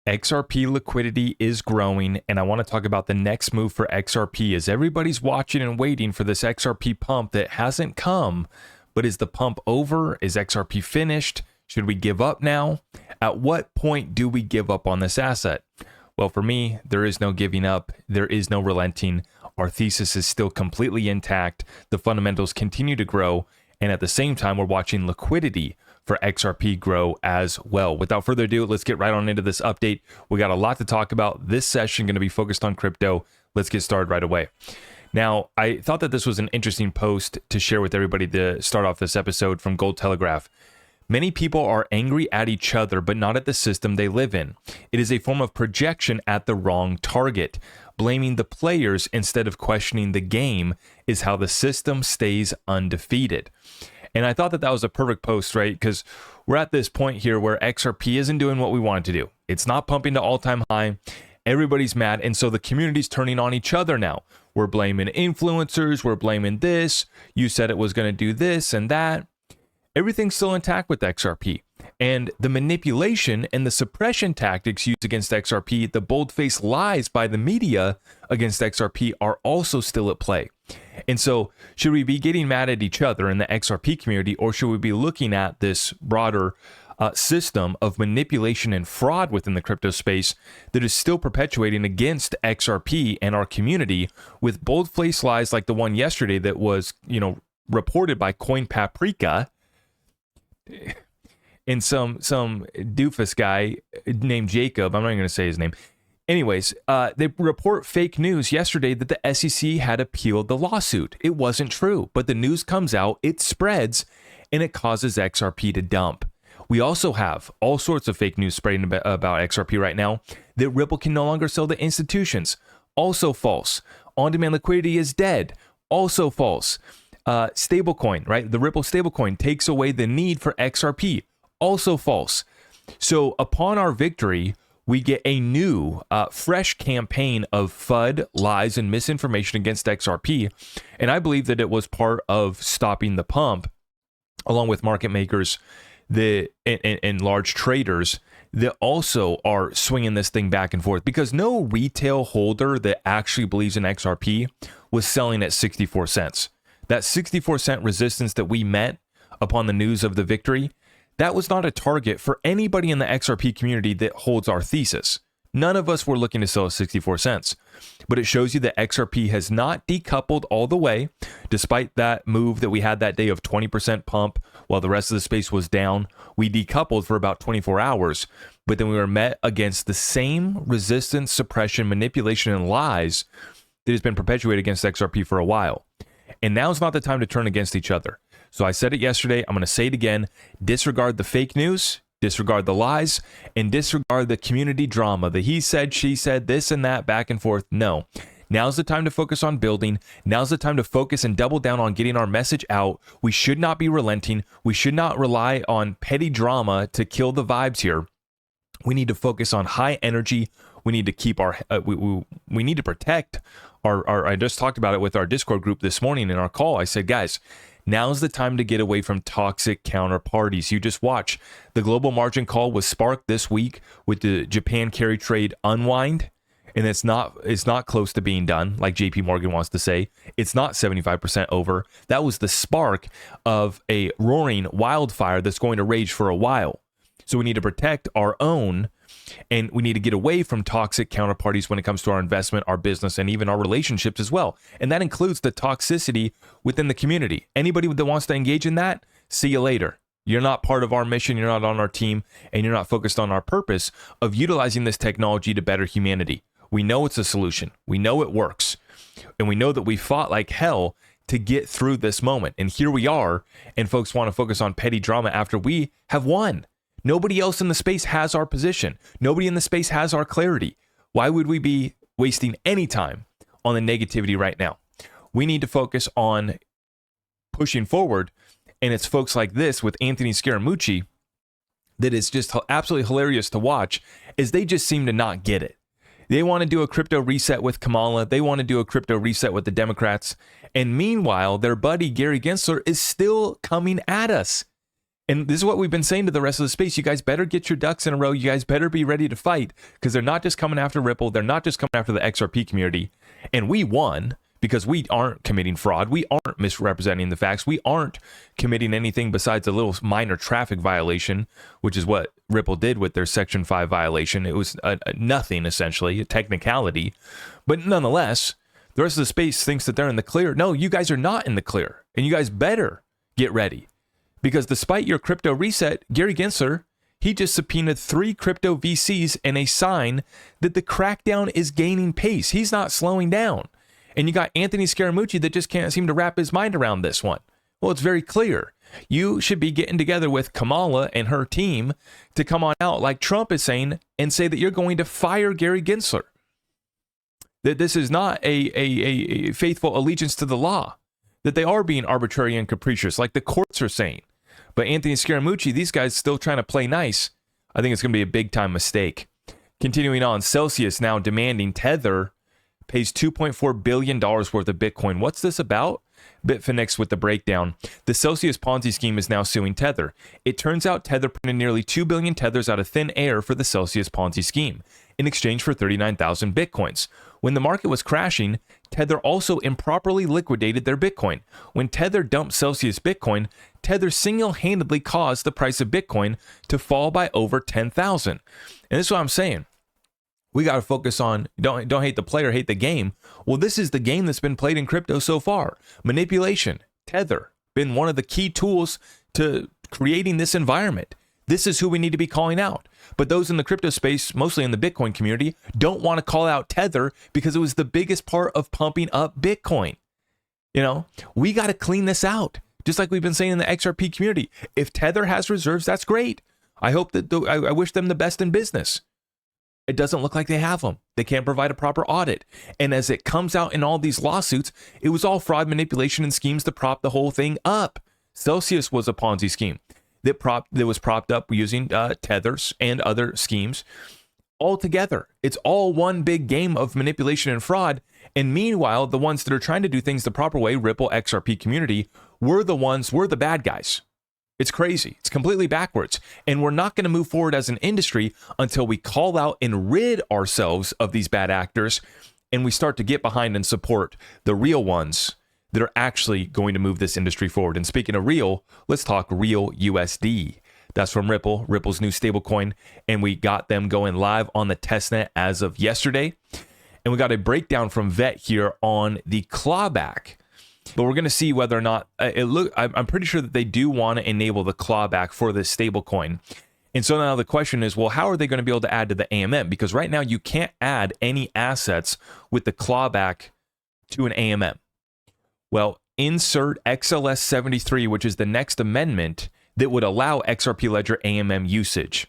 XRP liquidity is growing, and I want to talk about the next move for XRP as everybody's watching and waiting for this XRP pump that hasn't come. But is the pump over? Is XRP finished? Should we give up now? At what point do we give up on this asset? Well, for me, there is no giving up. There is no relenting. Our thesis is still completely intact. The fundamentals continue to grow. And at the same time, we're watching liquidity for XRP grow as well. Without further ado, let's get right on into this update. We got a lot to talk about. This session going to be focused on crypto. Let's get started right away. Now, I thought that this was an interesting post to share with everybody to start off this episode from Gold Telegraph. Many people are angry at each other, but not at the system they live in. It is a form of projection at the wrong target. Blaming the players instead of questioning the game is how the system stays undefeated. And I thought that that was a perfect post, right? Because we're at this point here where XRP isn't doing what we want it to do. It's not pumping to all-time high. Everybody's mad. And so the community's turning on each other now. We're blaming influencers. We're blaming this. You said it was going to do this and that. Everything's still intact with XRP. And the manipulation and the suppression tactics used against XRP, the bold-faced lies by the media against XRP are also still at play. And so should we be getting mad at each other in the XRP community, or should we be looking at this broader system of manipulation and fraud within the crypto space that is still perpetuating against XRP and our community with bold-faced lies like the one yesterday that was, reported by Coin Paprika and some doofus guy named Jacob. I'm not even going to say his name. Anyways, they report fake news yesterday that the SEC had appealed the lawsuit. It wasn't true, but the news comes out, it spreads, and it causes XRP to dump. We also have all sorts of fake news spreading about XRP right now that Ripple can no longer sell to institutions. Also false. On-demand liquidity is dead. Also false. Stablecoin, right? The Ripple stablecoin takes away the need for XRP. Also false. So upon our victory, we get a new, fresh campaign of FUD, lies, and misinformation against XRP. And I believe that it was part of stopping the pump, along with market makers and large traders that also are swinging this thing back and forth. Because no retail holder that actually believes in XRP was selling at 64 cents. That 64-cent resistance that we met upon the news of the victory, that was not a target for anybody in the XRP community that holds our thesis. None of us were looking to sell at 64 cents. But it shows you that XRP has not decoupled all the way, despite that move that we had that day of 20% pump while the rest of the space was down. We decoupled for about 24 hours, but then we were met against the same resistance, suppression, manipulation, and lies that has been perpetuated against XRP for a while. And now's not the time to turn against each other. So I said it yesterday, I'm going to say it again. Disregard the fake news, disregard the lies, and disregard the community drama, the he said, she said, this and that, back and forth. No. Now's the time to focus on building. Now's the time to focus and double down on getting our message out. We should not be relenting. We should not rely on petty drama to kill the vibes here. We need to focus on high energy. We need to keep our, we need to protect our, I just talked about it with our Discord group this morning in our call. I said, guys, now's the time to get away from toxic counterparties. You just watch. The global margin call was sparked this week with the Japan carry trade unwind. And it's not close to being done, like JP Morgan wants to say. It's not 75% over. That was the spark of a roaring wildfire that's going to rage for a while. So we need to protect our own, and we need to get away from toxic counterparties when it comes to our investment, our business, and even our relationships as well. And that includes the toxicity within the community. Anybody that wants to engage in that, see you later. You're not part of our mission, you're not on our team, and you're not focused on our purpose of utilizing this technology to better humanity. We know it's a solution. We know it works. And we know that we fought like hell to get through this moment. And here we are, and folks want to focus on petty drama after we have won. Nobody else in the space has our position. Nobody in the space has our clarity. Why would we be wasting any time on the negativity right now? We need to focus on pushing forward, and it's folks like this with Anthony Scaramucci that is just absolutely hilarious to watch, as they just seem to not get it. They want to do a crypto reset with Kamala. They want to do a crypto reset with the Democrats. And meanwhile, their buddy Gary Gensler is still coming at us. And this is what we've been saying to the rest of the space. You guys better get your ducks in a row. You guys better be ready to fight, because they're not just coming after Ripple. They're not just coming after the XRP community. And we won because we aren't committing fraud. We aren't misrepresenting the facts. We aren't committing anything besides a little minor traffic violation, which is what Ripple did with their Section 5 violation. It was nothing, essentially, a technicality. But nonetheless, the rest of the space thinks that they're in the clear. No, you guys are not in the clear. And you guys better get ready. Because despite your crypto reset, Gary Gensler, he just subpoenaed 3 crypto VCs and a sign that the crackdown is gaining pace. He's not slowing down. And you got Anthony Scaramucci that just can't seem to wrap his mind around this one. Well, it's very clear. You should be getting together with Kamala and her team to come on out, like Trump is saying, and say that you're going to fire Gary Gensler. That this is not a faithful allegiance to the law. That they are being arbitrary and capricious, like the courts are saying. But Anthony Scaramucci, these guys still trying to play nice. I think it's going to be a big-time mistake. Continuing on, Celsius now demanding Tether pays $2.4 billion worth of Bitcoin. What's this about? Bitfinex with the breakdown. The Celsius Ponzi scheme is now suing Tether. It turns out Tether printed nearly 2 billion Tethers out of thin air for the Celsius Ponzi scheme in exchange for 39,000 Bitcoins. When the market was crashing, Tether also improperly liquidated their Bitcoin. When Tether dumped Celsius Bitcoin, Tether single-handedly caused the price of Bitcoin to fall by over 10,000. And this is what I'm saying. We got to focus on don't hate the player, hate the game. Well, this is the game that's been played in crypto so far. Manipulation, Tether, been one of the key tools to creating this environment. This is who we need to be calling out. But those in the crypto space, mostly in the Bitcoin community, don't want to call out Tether because it was the biggest part of pumping up Bitcoin. You know, we got to clean this out. Just like we've been saying in the XRP community. If Tether has reserves, that's great. I hope that I wish them the best in business. It doesn't look like they have them. They can't provide a proper audit. And as it comes out in all these lawsuits, it was all fraud, manipulation, and schemes to prop the whole thing up. Celsius was a Ponzi scheme that was propped up using tethers and other schemes. All together, it's all one big game of manipulation and fraud. And meanwhile, the ones that are trying to do things the proper way, Ripple, XRP community, we're the bad guys. It's crazy. It's completely backwards. And we're not going to move forward as an industry until we call out and rid ourselves of these bad actors and we start to get behind and support the real ones that are actually going to move this industry forward. And speaking of real, let's talk Real USD. That's from Ripple, Ripple's new stablecoin. And we got them going live on the testnet as of yesterday. And we got a breakdown from Vet here on the clawback. But we're going to see whether or not I'm pretty sure that they do want to enable the clawback for this stablecoin. And so now the question is, well, how are they going to be able to add to the AMM? Because right now you can't add any assets with the clawback to an AMM. Well, insert XLS 73, which is the next amendment that would allow XRP Ledger AMM usage.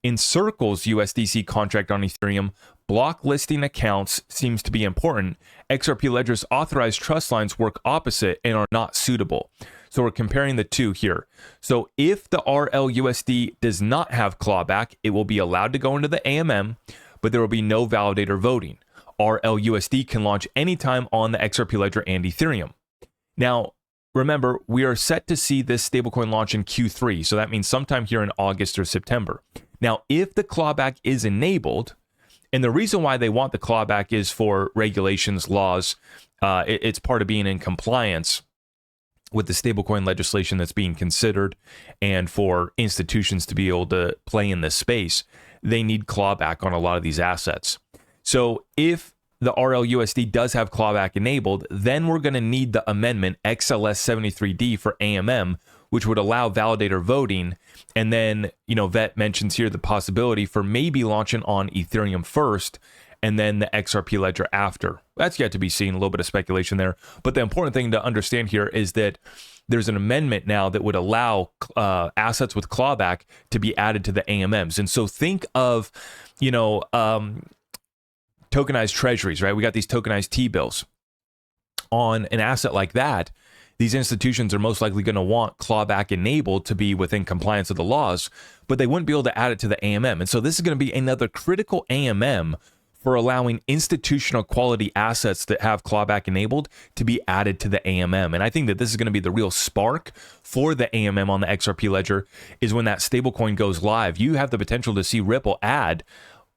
In Circle's USDC contract on Ethereum, block listing accounts seems to be important. XRP Ledger's authorized trust lines work opposite and are not suitable. So we're comparing the two here. So if the RLUSD does not have clawback, it will be allowed to go into the AMM, but there will be no validator voting. RLUSD can launch anytime on the XRP Ledger and Ethereum. Now, remember, we are set to see this stablecoin launch in Q3. So that means sometime here in August or September. Now, if the clawback is enabled, and the reason why they want the clawback is for regulations, laws. It's part of being in compliance with the stablecoin legislation that's being considered. And for institutions to be able to play in this space, they need clawback on a lot of these assets. So if the RLUSD does have clawback enabled, then we're going to need the amendment XLS 73D for AMM, which would allow validator voting. And then, Vet mentions here the possibility for maybe launching on Ethereum first and then the XRP Ledger after. That's yet to be seen, a little bit of speculation there. But the important thing to understand here is that there's an amendment now that would allow assets with clawback to be added to the AMMs. And so think of, tokenized treasuries, right? We got these tokenized T-bills. On an asset like that, these institutions are most likely going to want clawback enabled to be within compliance with the laws, but they wouldn't be able to add it to the AMM. And so this is going to be another critical AMM for allowing institutional quality assets that have clawback enabled to be added to the AMM. And I think that this is going to be the real spark for the AMM on the XRP ledger, is when that stablecoin goes live. You have the potential to see Ripple add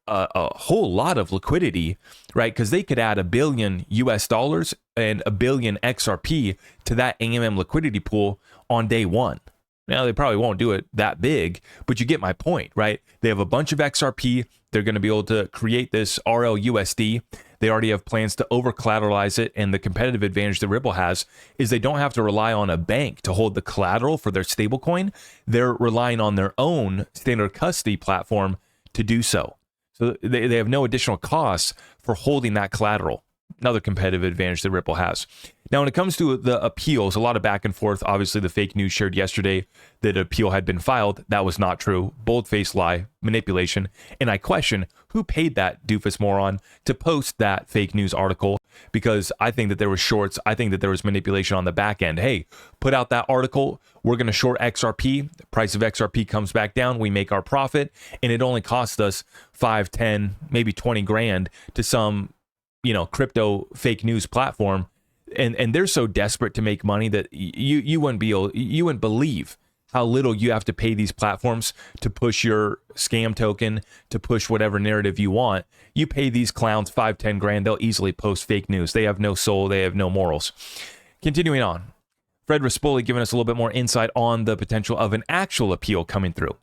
a whole lot of liquidity, right? Because they could add $1 billion and $1 billion XRP to that AMM liquidity pool on day one. Now, they probably won't do it that big, but you get my point, right? They have a bunch of XRP. They're going to be able to create this RLUSD. They already have plans to over-collateralize it, and the competitive advantage that Ripple has is they don't have to rely on a bank to hold the collateral for their stablecoin. They're relying on their own standard custody platform to do so. So they have no additional costs for holding that collateral. Another competitive advantage that Ripple has. Now, when it comes to the appeals, a lot of back and forth. Obviously, the fake news shared yesterday that an appeal had been filed. That was not true. Bold-faced lie, manipulation. And I question who paid that doofus moron to post that fake news article, because I think that there was shorts. I think that there was manipulation on the back end. Hey, put out that article. We're going to short XRP. The price of XRP comes back down. We make our profit. And it only costs us 5, 10, maybe 20 grand to some crypto fake news platform, and they're so desperate to make money that you wouldn't believe how little you have to pay these platforms to push your scam token, to push whatever narrative you want. You pay these clowns 5, 10 grand, they'll easily post fake news. They have no soul, they have no morals. Continuing on, Fred Rispoli giving us a little bit more insight on the potential of an actual appeal coming through.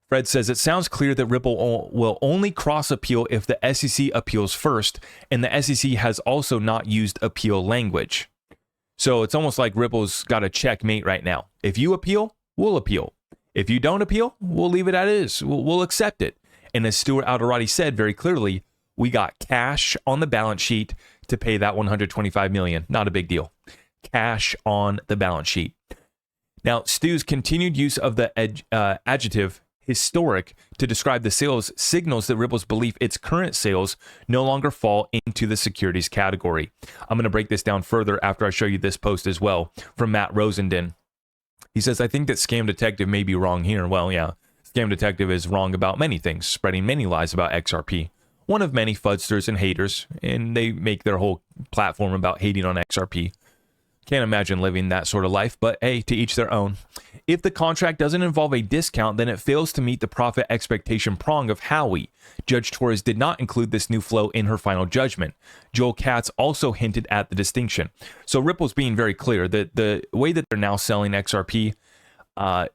Fred says, it sounds clear that Ripple will only cross appeal if the SEC appeals first, and the SEC has also not used appeal language. So it's almost like Ripple's got a checkmate right now. If you appeal, we'll appeal. If you don't appeal, we'll leave it as it is. We'll accept it. And as Stuart Alderati said very clearly, we got cash on the balance sheet to pay that $125 million. Not a big deal. Cash on the balance sheet. Now, Stu's continued use of the adjective historic to describe the sales signals that Ripple's belief its current sales no longer fall into the securities category. I'm going to break this down further after I show you this post as well from Matt Rosenden. He says, I think that Scam Detective may be wrong here. Well, yeah, Scam Detective is wrong about many things, spreading many lies about XRP. One of many fudsters and haters, and they make their whole platform about hating on XRP. Can't imagine living that sort of life, but hey, to each their own. If the contract doesn't involve a discount, then it fails to meet the profit expectation prong of Howey. Judge Torres did not include this new flow in her final judgment. Joel Katz also hinted at the distinction. So Ripple's being very clear that the way that they're now selling XRP,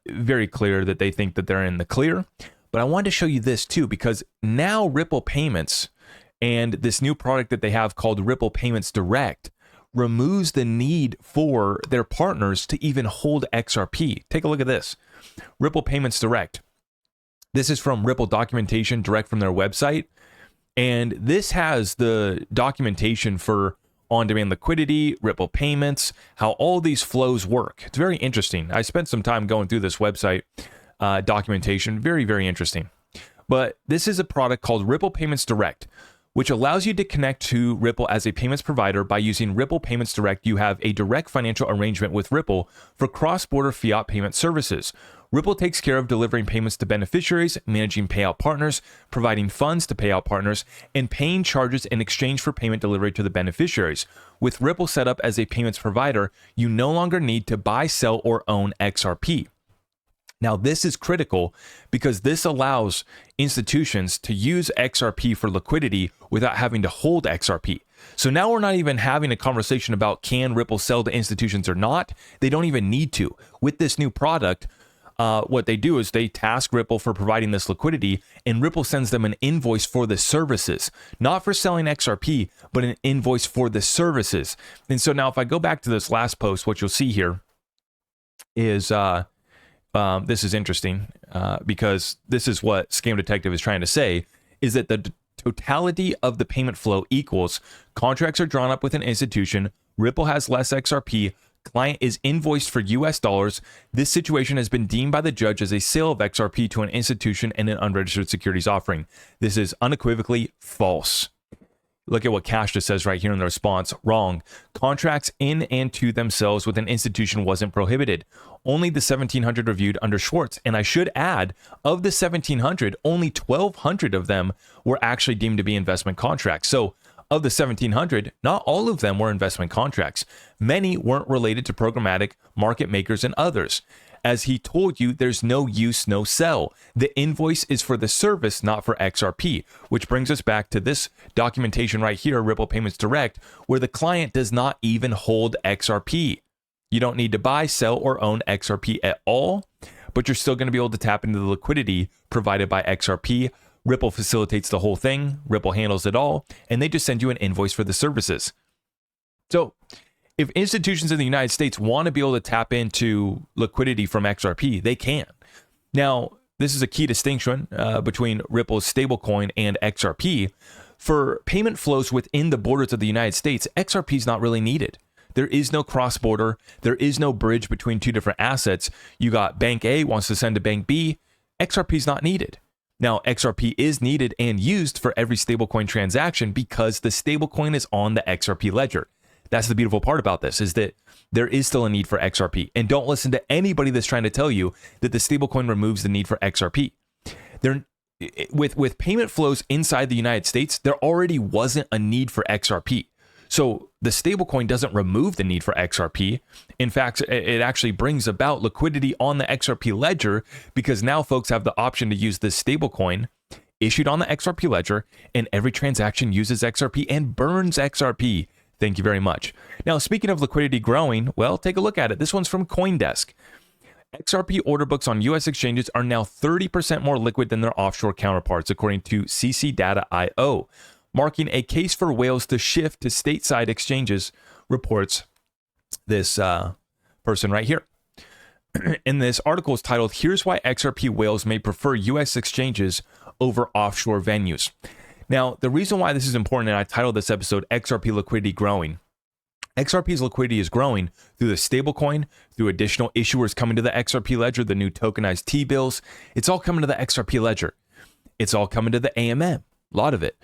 very clear that they think that they're in the clear. But I wanted to show you this too, because now Ripple Payments and this new product that they have called Ripple Payments Direct removes the need for their partners to even hold XRP. Take a look at this. Ripple Payments Direct. This is from Ripple documentation direct from their website. And this has the documentation for on-demand liquidity, Ripple Payments, how all these flows work. It's very interesting. I spent some time going through this website documentation. Very, very interesting. But this is a product called Ripple Payments Direct, which allows you to connect to Ripple as a payments provider. By using Ripple Payments Direct, you have a direct financial arrangement with Ripple for cross-border fiat payment services. Ripple takes care of delivering payments to beneficiaries, managing payout partners, providing funds to payout partners, and paying charges in exchange for payment delivery to the beneficiaries. With Ripple set up as a payments provider, you no longer need to buy, sell, or own XRP. Now, this is critical because this allows institutions to use XRP for liquidity without having to hold XRP. So now we're not even having a conversation about can Ripple sell to institutions or not. They don't even need to. With this new product, what they do is they task Ripple for providing this liquidity, and Ripple sends them an invoice for the services, not for selling XRP, but an invoice for the services. And so now if I go back to this last post, what you'll see here is... this is interesting because this is what Scam Detective is trying to say, is that the totality of the payment flow equals contracts are drawn up with an institution, Ripple has less XRP, client is invoiced for US dollars. This situation has been deemed by the judge as a sale of XRP to an institution and an unregistered securities offering. This is unequivocally false. Look at what Cash just says right here in the response. Wrong. Contracts in and to themselves with an institution wasn't prohibited. Only the 1,700 reviewed under Schwartz. And I should add, of the 1,700, only 1,200 of them were actually deemed to be investment contracts. So of the 1,700, not all of them were investment contracts. Many weren't related to programmatic, market makers, and others. As he told you, there's no use, no sell. The invoice is for the service, not for XRP, which brings us back to this documentation right here, Ripple Payments Direct, where the client does not even hold XRP. You don't need to buy, sell, or own XRP at all, but you're still going to be able to tap into the liquidity provided by XRP. Ripple facilitates the whole thing, Ripple handles it all, and they just send you an invoice for the services. So if institutions in the United States want to be able to tap into liquidity from XRP, they can. Now, this is a key distinction between Ripple's stablecoin and XRP. For payment flows within the borders of the United States, XRP is not really needed. There is no cross-border. There is no bridge between two different assets. You got Bank A wants to send to Bank B. XRP is not needed. Now, XRP is needed and used for every stablecoin transaction because the stablecoin is on the XRP ledger. That's the beautiful part about this, is that there is still a need for XRP. And don't listen to anybody that's trying to tell you that the stablecoin removes the need for XRP. With payment flows inside the United States, there already wasn't a need for XRP. So the stablecoin doesn't remove the need for XRP. In fact, it actually brings about liquidity on the XRP ledger because now folks have the option to use this stablecoin issued on the XRP ledger, and every transaction uses XRP and burns XRP. Thank you very much. Now, speaking of liquidity growing, well, take a look at it. This one's from CoinDesk. XRP order books on U.S. exchanges are now 30% more liquid than their offshore counterparts, according to CC Data.io, marking a case for whales to shift to stateside exchanges, reports this person right here. And this article is titled, "Here's Why XRP Whales May Prefer U.S. Exchanges Over Offshore Venues." Now, the reason why this is important, and I titled this episode, XRP Liquidity Growing. XRP's liquidity is growing through the stablecoin, through additional issuers coming to the XRP ledger, the new tokenized T-bills. It's all coming to the XRP ledger. It's all coming to the AMM, a lot of it.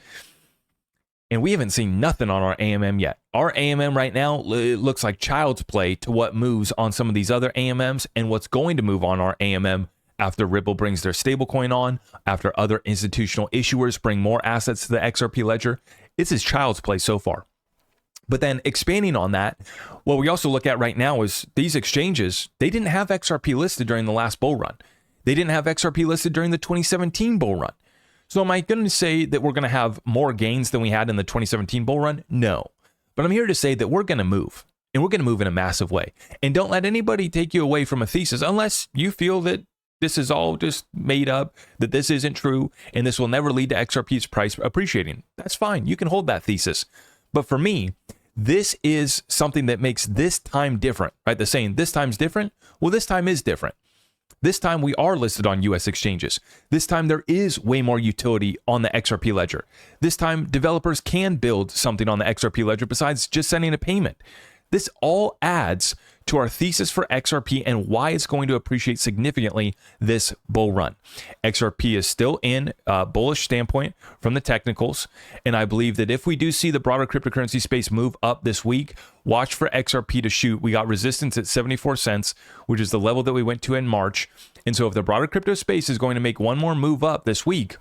And we haven't seen nothing on our AMM yet. Our AMM right now, it looks like child's play to what moves on some of these other AMMs and what's going to move on our AMM after Ripple brings their stablecoin on, after other institutional issuers bring more assets to the XRP ledger. This is child's play so far. But then expanding on that, what we also look at right now is these exchanges, they didn't have XRP listed during the last bull run. They didn't have XRP listed during the 2017 bull run. So am I going to say that we're going to have more gains than we had in the 2017 bull run? No. But I'm here to say that we're going to move, and we're going to move in a massive way. And don't let anybody take you away from a thesis unless you feel that this is all just made up, that this isn't true, and this will never lead to XRP's price appreciating. That's fine. You can hold that thesis. But for me, this is something that makes this time different, right? The saying, this time's different. Well, this time is different. This time we are listed on US exchanges. This time there is way more utility on the XRP ledger. This time developers can build something on the XRP ledger besides just sending a payment. This all adds to our thesis for XRP and why it's going to appreciate significantly this bull run. XRP is still in a bullish standpoint from the technicals, and I believe that if we do see the broader cryptocurrency space move up this week, watch for XRP to shoot. We got resistance at 74 cents, which is the level that we went to in March. And so if the broader crypto space is going to make one more move up this week,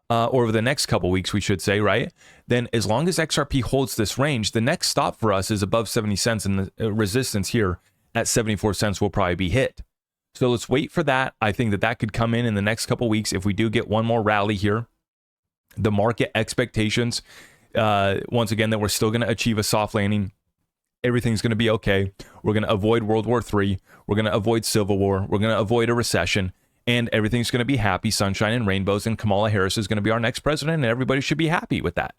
or over the next couple weeks, we should say, right? Then as long as XRP holds this range, the next stop for us is above 70 cents, and the resistance here at 74 cents will probably be hit. So let's wait for that. I think that that could come in the next couple weeks if we do get one more rally here. The market expectations, once again, that we're still going to achieve a soft landing. Everything's going to be okay. We're going to avoid World War III. We're going to avoid Civil War. We're going to avoid a recession. And everything's going to be happy, sunshine and rainbows, and Kamala Harris is going to be our next president, and everybody should be happy with that.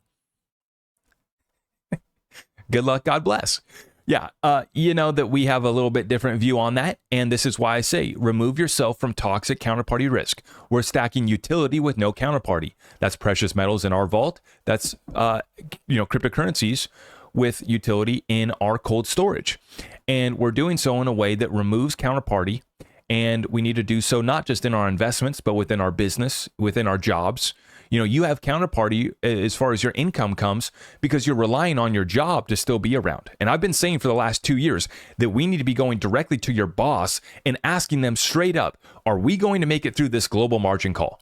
Good luck, God bless. Yeah, you know that we have a little bit different view on that, and this is why I say remove yourself from toxic counterparty risk. We're stacking utility with no counterparty. That's precious metals in our vault. That's cryptocurrencies with utility in our cold storage, and we're doing so in a way that removes counterparty. And we need to do so not just in our investments, but within our business, within our jobs. You have Counterparty as far as your income comes because you're relying on your job to still be around. And I've been saying for the last 2 years that we need to be going directly to your boss and asking them straight up, are we going to make it through this global margin call?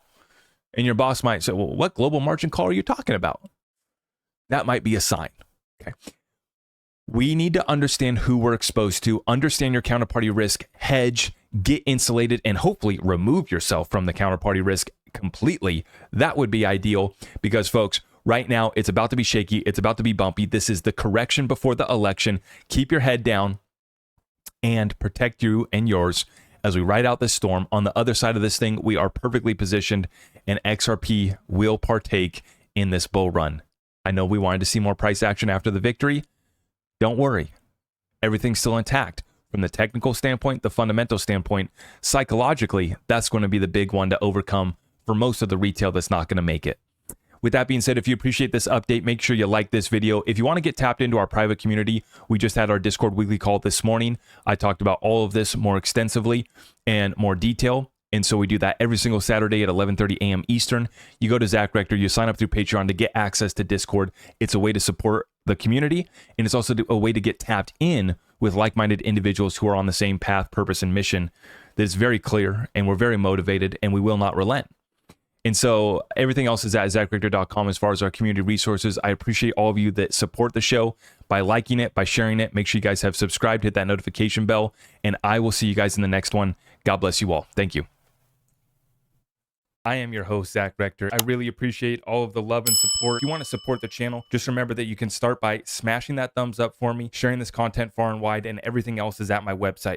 And your boss might say, well, what global margin call are you talking about? That might be a sign. Okay. We need to understand who we're exposed to, understand your counterparty risk, hedge, get insulated, and hopefully remove yourself from the counterparty risk completely. That would be ideal because, folks, right now it's about to be shaky. It's about to be bumpy. This is the correction before the election. Keep your head down and protect you and yours as we ride out this storm. On the other side of this thing, we are perfectly positioned, and XRP will partake in this bull run. I know we wanted to see more price action after the victory. Don't worry. Everything's still intact. From the technical standpoint, the fundamental standpoint, psychologically, that's going to be the big one to overcome for most of the retail that's not going to make it. With that being said, if you appreciate this update, make sure you like this video. If you want to get tapped into our private community, we just had our Discord weekly call this morning. I talked about all of this more extensively and more detail. And so we do that every single Saturday at 11:30 a.m. Eastern. You go to Zach Rector, you sign up through Patreon to get access to Discord. It's a way to support the community, and it's also a way to get tapped in with like-minded individuals who are on the same path, purpose, and mission that is very clear, and we're very motivated, and we will not relent. And so everything else is at ZachRector.com as far as our community resources. I appreciate all of you that support the show by liking it, by sharing it. Make sure you guys have subscribed, hit that notification bell, and I will see you guys in the next one. God bless you all. Thank you. I am your host, Zach Rector. I really appreciate all of the love and support. If you want to support the channel, just remember that you can start by smashing that thumbs up for me, sharing this content far and wide, and everything else is at my website.